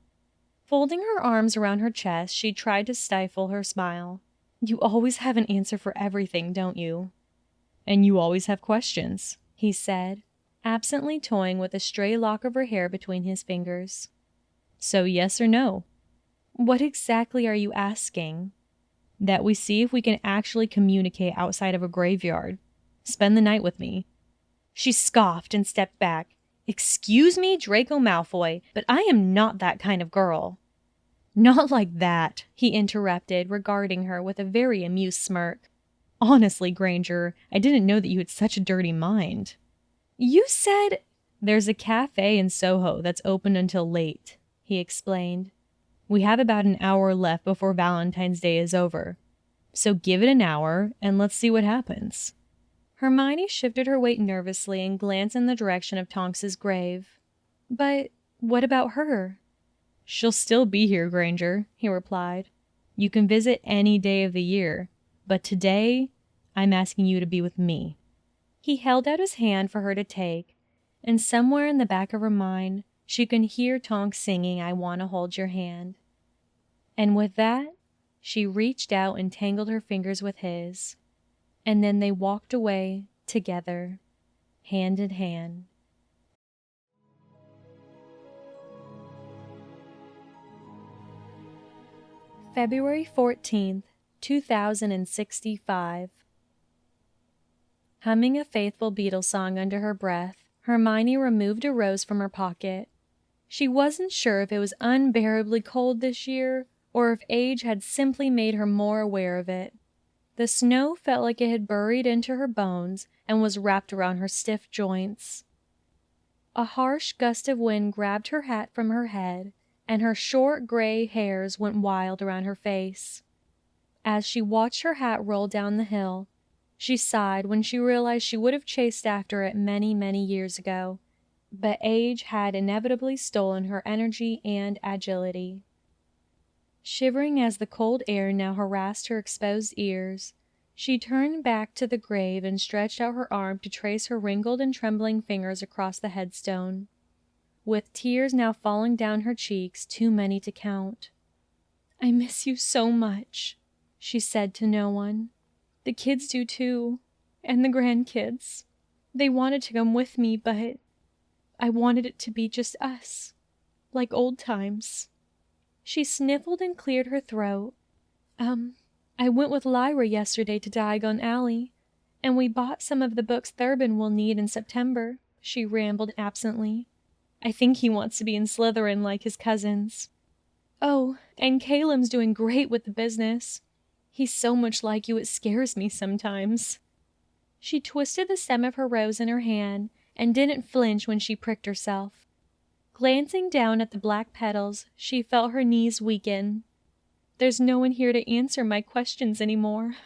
Folding her arms around her chest, she tried to stifle her smile. You always have an answer for everything, don't you? And you always have questions, he said, absently toying with a stray lock of her hair between his fingers. So yes or no? What exactly are you asking? That we see if we can actually communicate outside of a graveyard. Spend the night with me. She scoffed and stepped back. Excuse me, Draco Malfoy, but I am not that kind of girl. Not like that, he interrupted, regarding her with a very amused smirk. Honestly, Granger, I didn't know that you had such a dirty mind. You said— There's a cafe in Soho that's open until late, he explained. We have about an hour left before Valentine's Day is over. So give it an hour, and let's see what happens. Hermione shifted her weight nervously and glanced in the direction of Tonks's grave. But what about her? She'll still be here, Granger, he replied. You can visit any day of the year, but today, I'm asking you to be with me. He held out his hand for her to take, and somewhere in the back of her mind, she could hear Tonks singing, I Want to Hold Your Hand. And with that, she reached out and tangled her fingers with his. And then they walked away together. hand in hand. February 14th, 2065. Humming a faithful Beatles song under her breath, Hermione removed a rose from her pocket. She wasn't sure if it was unbearably cold this year, or if age had simply made her more aware of it. The snow felt like it had burrowed into her bones and was wrapped around her stiff joints. A harsh gust of wind grabbed her hat from her head, and her short gray hairs went wild around her face. As she watched her hat roll down the hill, she sighed when she realized she would have chased after it many, many years ago, but age had inevitably stolen her energy and agility. Shivering as the cold air now harassed her exposed ears, she turned back to the grave and stretched out her arm to trace her wrinkled and trembling fingers across the headstone, with tears now falling down her cheeks, too many to count. "I miss you so much," she said to no one. "The kids do too, and the grandkids. They wanted to come with me, but I wanted it to be just us, like old times." She sniffled and cleared her throat. I went with Lyra yesterday to Diagon Alley, and we bought some of the books Thurbin will need in September," she rambled absently. "I think he wants to be in Slytherin like his cousins. Oh, and Caleb's doing great with the business. He's so much like you it scares me sometimes." She twisted the stem of her rose in her hand and didn't flinch when she pricked herself. Glancing down at the black petals, she felt her knees weaken. "There's no one here to answer my questions anymore,"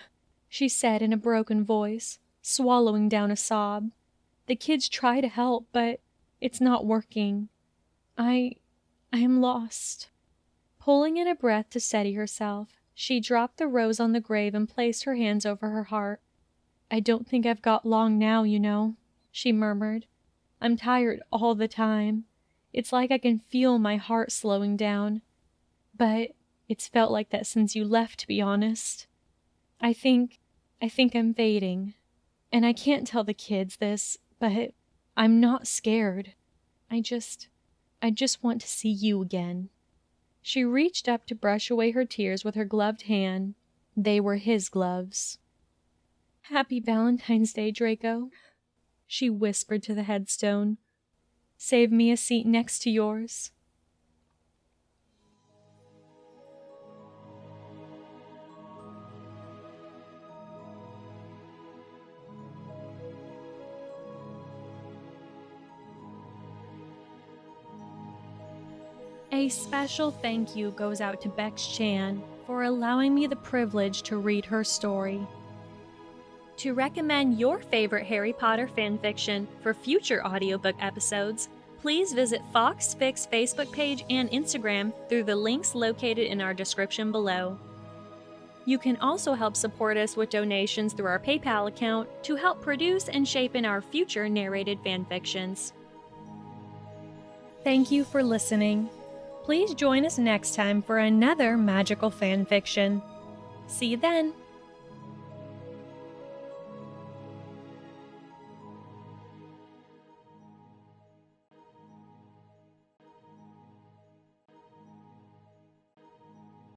she said in a broken voice, swallowing down a sob. "The kids try to help, but it's not working. I am lost." Pulling in a breath to steady herself, she dropped the rose on the grave and placed her hands over her heart. "I don't think I've got long now, you know," she murmured. "I'm tired all the time. It's like I can feel my heart slowing down. But it's felt like that since you left, to be honest. I think I'm fading. And I can't tell the kids this, but I'm not scared. I just want to see you again." She reached up to brush away her tears with her gloved hand. They were his gloves. "Happy Valentine's Day, Draco," she whispered to the headstone. "Save me a seat next to yours." A special thank you goes out to Bex-Chan for allowing me the privilege to read her story. To recommend your favorite Harry Potter fanfiction for future audiobook episodes, please visit Fawkes Fics Facebook page and Instagram through the links located in our description below. You can also help support us with donations through our PayPal account to help produce and shape in our future narrated fanfictions. Thank you for listening. Please join us next time for another magical fanfiction. See you then!